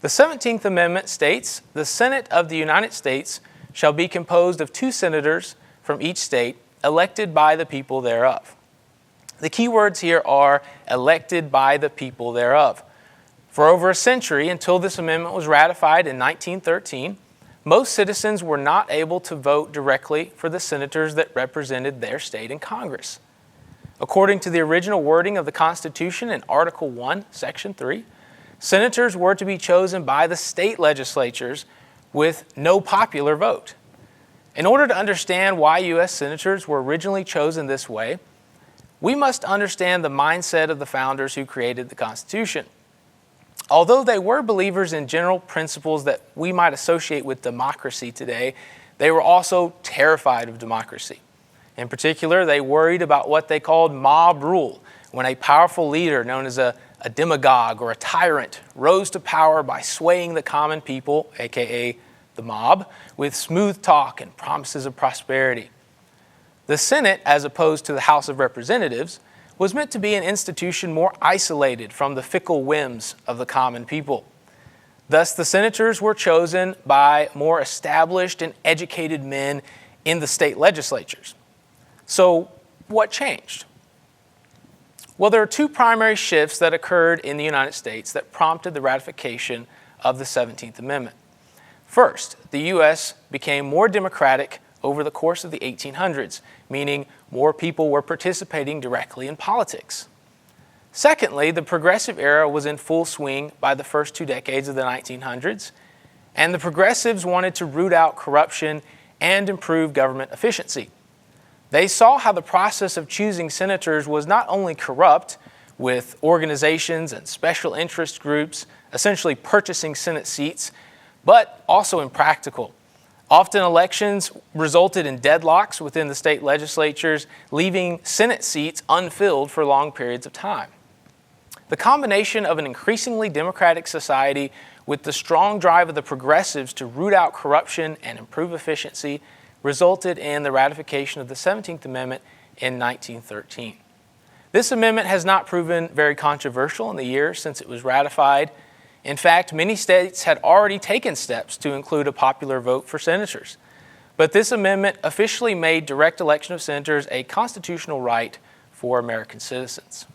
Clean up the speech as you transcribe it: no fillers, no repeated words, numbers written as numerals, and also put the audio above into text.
The 17th Amendment states, "The Senate of the United States shall be composed of 2 senators from each state, elected by the people thereof." The key words here are elected by the people thereof. For over a century, until this amendment was ratified in 1913, most citizens were not able to vote directly for the senators that represented their state in Congress. According to the original wording of the Constitution in Article 1, Section 3, senators were to be chosen by the state legislatures with no popular vote. In order to understand why U.S. senators were originally chosen this way, we must understand the mindset of the founders who created the Constitution. Although they were believers in general principles that we might associate with democracy today, they were also terrified of democracy. In particular, they worried about what they called mob rule, when a powerful leader known as a demagogue or a tyrant rose to power by swaying the common people, aka the mob, with smooth talk and promises of prosperity. The Senate, as opposed to the House of Representatives, was meant to be an institution more isolated from the fickle whims of the common people. Thus, the senators were chosen by more established and educated men in the state legislatures. So, what changed? Well, there are 2 primary shifts that occurred in the United States that prompted the ratification of the 17th Amendment. First, the U.S. became more democratic over the course of the 1800s, meaning more people were participating directly in politics. Secondly, the progressive era was in full swing by the first 2 decades of the 1900s, and the progressives wanted to root out corruption and improve government efficiency. They saw how the process of choosing senators was not only corrupt, with organizations and special interest groups essentially purchasing Senate seats, but also impractical. Often elections resulted in deadlocks within the state legislatures, leaving Senate seats unfilled for long periods of time. The combination of an increasingly democratic society with the strong drive of the progressives to root out corruption and improve efficiency resulted in the ratification of the 17th Amendment in 1913. This amendment has not proven very controversial in the years since it was ratified. In fact, many states had already taken steps to include a popular vote for senators. But this amendment officially made direct election of senators a constitutional right for American citizens.